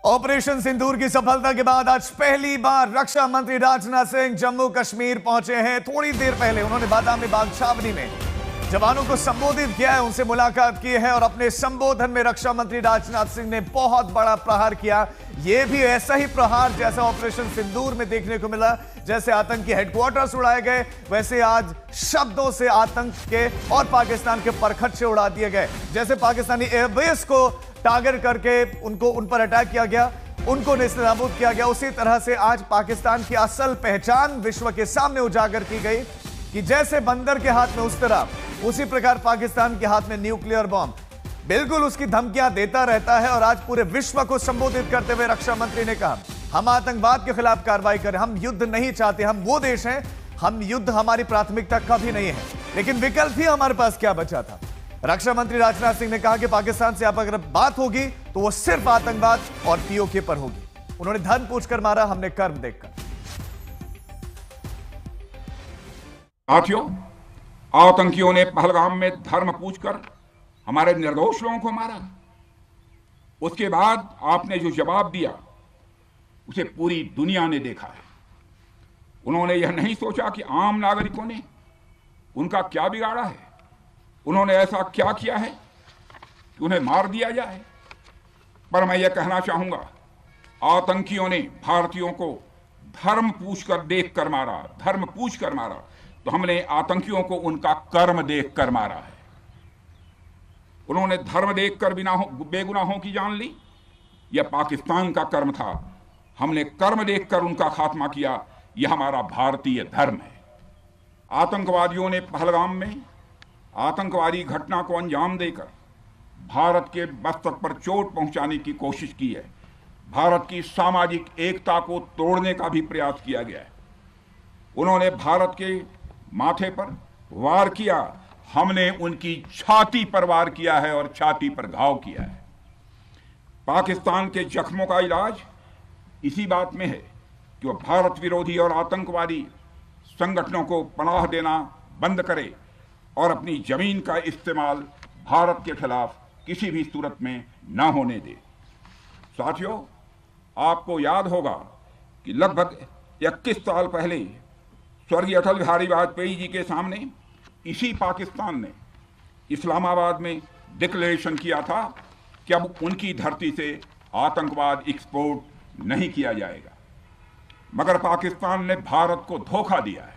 Operation सिंदूर की सफलता के बाद आज पहली बार रक्षा मंत्री राजनाथ सिंह जम्मू कश्मीर पहुंचे हैं। थोड़ी देर पहले उन्होंने बादामी बाग छावनी में जवानों को संबोधित किया है, उनसे मुलाकात की है और अपने संबोधन में रक्षा मंत्री राजनाथ सिंह ने बहुत बड़ा प्रहार किया। यह भी ऐसा ही प्रहार जैसा ऑपरेशन सिंदूर में देखने को मिला। जैसे आतंकी हेडक्वार्टर्स उड़ाए गए, वैसे आज शब्दों से आतंक के और पाकिस्तान के परखच्चे उड़ा दिए गए। जैसे पाकिस्तानी एयरबेस को टारगेट करके उन पर अटैक किया गया, उनको नेस्तनाबूद किया गया, उसी तरह से आज पाकिस्तान की असल पहचान विश्व के सामने उजागर की गई कि जैसे बंदर के हाथ में उस तरह, उसी प्रकार पाकिस्तान के हाथ में न्यूक्लियर बॉम्ब। बिल्कुल उसकी धमकियां देता रहता है और आज पूरे विश्व को संबोधित करते हुए रक्षा मंत्री ने कहा, हम आतंकवाद के खिलाफ कार्रवाई करें, हम युद्ध नहीं चाहते, हम वो देश हैं, हम युद्ध हमारी प्राथमिकता कभी नहीं है, लेकिन विकल्प ही हमारे पास क्या बचा था। रक्षा मंत्री राजनाथ सिंह ने कहा कि पाकिस्तान से अब अगर बात होगी तो वो सिर्फ आतंकवाद और पीओके पर होगी। उन्होंने धर्म पूछकर मारा, हमने कर्म देखकर। साथियों, आतंकियों ने पहलगाम में धर्म पूछकर हमारे निर्दोष लोगों को मारा। उसके बाद आपने जो जवाब दिया उसे पूरी दुनिया ने देखा है। उन्होंने यह नहीं सोचा कि आम नागरिकों ने उनका क्या बिगाड़ा है, उन्होंने ऐसा क्या किया है कि उन्हें मार दिया जाए। पर मैं यह कहना चाहूंगा, आतंकियों ने भारतीयों को धर्म पूछकर देखकर मारा, धर्म पूछकर मारा, तो हमने आतंकियों को उनका कर्म देखकर मारा है। उन्होंने धर्म देखकर बेगुनाहों की जान ली, यह पाकिस्तान का कर्म था। हमने कर्म देखकर उनका खात्मा किया, यह हमारा भारतीय धर्म है। आतंकवादियों ने पहलगाम में आतंकवादी घटना को अंजाम देकर भारत के मस्तक पर चोट पहुंचाने की कोशिश की है। भारत की सामाजिक एकता को तोड़ने का भी प्रयास किया गया है। उन्होंने भारत के माथे पर वार किया, हमने उनकी छाती पर वार किया है और छाती पर घाव किया है। पाकिस्तान के जख्मों का इलाज इसी बात में है कि वह भारत विरोधी और आतंकवादी संगठनों को पनाह देना बंद करे और अपनी जमीन का इस्तेमाल भारत के खिलाफ किसी भी सूरत में न होने दे। साथियों, आपको याद होगा कि लगभग 21 साल पहले स्वर्गीय अटल बिहारी वाजपेयी जी के सामने इसी पाकिस्तान ने इस्लामाबाद में डिक्लेरेशन किया था कि अब उनकी धरती से आतंकवाद एक्सपोर्ट नहीं किया जाएगा। मगर पाकिस्तान ने भारत को धोखा दिया है,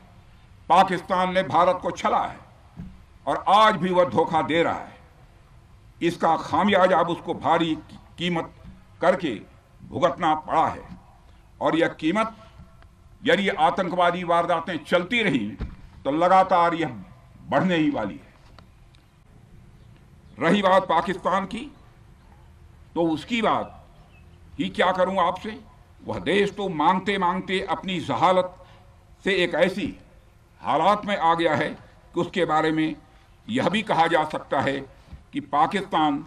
पाकिस्तान ने भारत को छला है और आज भी वह धोखा दे रहा है। इसका खामियाजा अब उसको भारी कीमत करके भुगतना पड़ा है और यह कीमत, यदि आतंकवादी वारदातें चलती रही तो लगातार यह बढ़ने ही वाली है। रही बात पाकिस्तान की, तो उसकी बात ही क्या करूं आपसे। वह देश तो मांगते मांगते अपनी जहालत से एक ऐसी हालात में आ गया है कि उसके बारे में यह भी कहा जा सकता है कि पाकिस्तान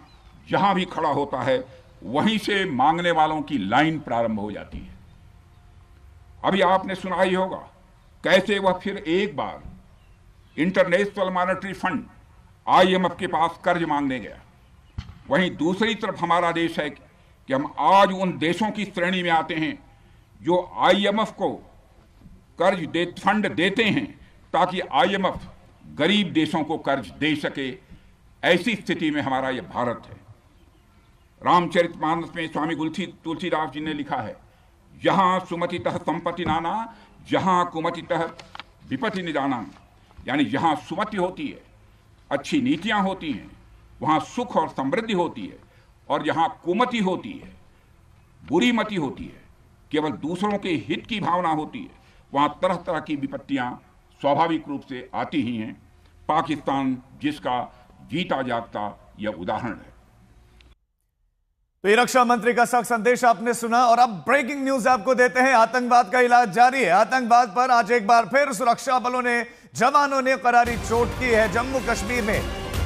जहां भी खड़ा होता है वहीं से मांगने वालों की लाइन प्रारंभ हो जाती है। अभी आपने सुना ही होगा कैसे वह फिर एक बार इंटरनेशनल मॉनेटरी फंड IMF के पास कर्ज मांगने गया। वहीं दूसरी तरफ हमारा देश है कि हम आज उन देशों की श्रेणी में आते हैं जो IMF को फंड देते हैं ताकि IMF गरीब देशों को कर्ज दे सके। ऐसी स्थिति में हमारा यह भारत है। रामचरितमानस में स्वामी तुलसीदास जी ने लिखा है, जहां सुमतितः संपत्ति नाना, जहां कुमतितः विपत्ति निदाना। यानी जहां सुमति होती है, अच्छी नीतियां होती हैं, वहां सुख और समृद्धि होती है, और जहां कुमति होती है, बुरी मति होती है, केवल दूसरों के हित की भावना होती है, वहां तरह तरह की विपत्तियां स्वाभाविक रूप से आती ही हैं। पाकिस्तान जिसका जीता जागता यह उदाहरण है। तो ये रक्षा मंत्री का सख्त संदेश आपने सुना और अब ब्रेकिंग न्यूज आपको देते हैं। आतंकवाद का इलाज जारी है। आतंकवाद पर आज एक बार फिर सुरक्षा बलों ने, जवानों ने करारी चोट की है। जम्मू कश्मीर में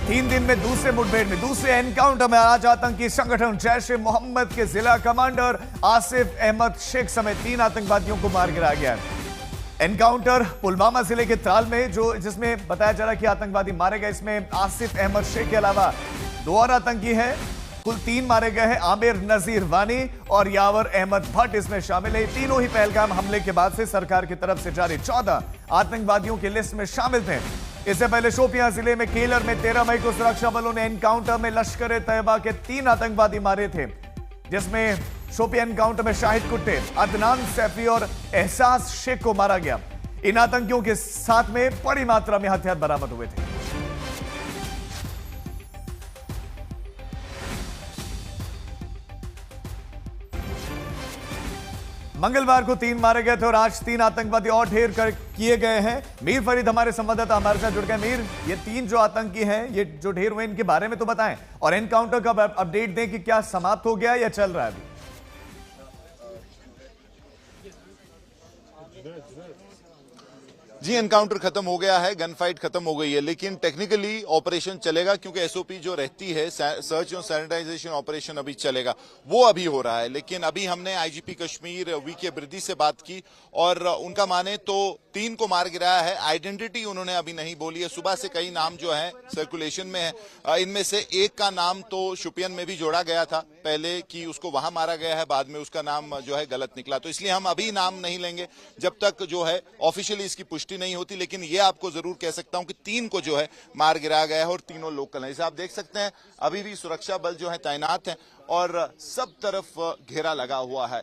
3 दिन में दूसरे मुठभेड़ में, दूसरे एनकाउंटर में आज आतंकी संगठन जैश ए मोहम्मद के जिला कमांडर आसिफ अहमद शेख समेत 3 आतंकवादियों को मार गिराया गया है। एनकाउंटर पुलवामा जिले के त्राल में जिसमें बताया जा रहा है कि आतंकवादी मारे गए। इसमें आसिफ अहमद शेख के अलावा 2 और आतंकी हैं। कुल 3 मारे गए हैं। आमिर नजीर वानी और यावर अहमद भट्ट इसमें शामिल है। तीनों ही पहलगाम हमले के बाद से सरकार की तरफ से जारी 14 आतंकवादियों की लिस्ट में शामिल थे। इससे पहले शोपियां जिले में केलर में 13 मई को सुरक्षा बलों ने एनकाउंटर में लश्कर तैयबा के 3 आतंकवादी मारे थे, जिसमें शोपियां एनकाउंटर में शाहिद कुट्टे, अदनान सैफी और एहसास शेख को मारा गया। इन आतंकियों के साथ में बड़ी मात्रा में हथियार बरामद हुए थे। मंगलवार को 3 मारे गए थे और आज 3 आतंकवादी और ढेर कर किए गए हैं। मीर फरीद हमारे संवाददाता हमारे साथ जुड़ गए। मीर, ये 3 जो आतंकी हैं, ये जो ढेर हुए, इनके बारे में तो बताएं और एनकाउंटर का अपडेट दें कि क्या समाप्त हो गया या चल रहा है अभी। जी, एनकाउंटर खत्म हो गया है, गन फाइट खत्म हो गई है, लेकिन टेक्निकली ऑपरेशन चलेगा क्योंकि एसओपी जो रहती है, सर्च और सैनिटाइजेशन ऑपरेशन अभी चलेगा, वो अभी हो रहा है। लेकिन अभी हमने आईजीपी कश्मीर वीके बृद्धि से बात की और उनका माने तो 3 को मार गिराया है। आइडेंटिटी उन्होंने अभी नहीं बोली है। सुबह से कई नाम जो है सर्कुलेशन में है। इनमें से एक का नाम तो शुपियन में भी जोड़ा गया था पहले कि उसको वहां मारा गया है, बाद में उसका नाम जो है गलत निकला। तो इसलिए हम अभी नाम नहीं लेंगे जब तक जो है ऑफिशियली इसकी पुष्टि नहीं होती। लेकिन ये आपको जरूर कह सकता हूं कि 3 को जो है मार गिराया गया है और तीनों लोकल हैं। इसे आप देख सकते हैं, अभी भी सुरक्षा बल जो है तैनात हैं और सब तरफ घेरा लगा हुआ है।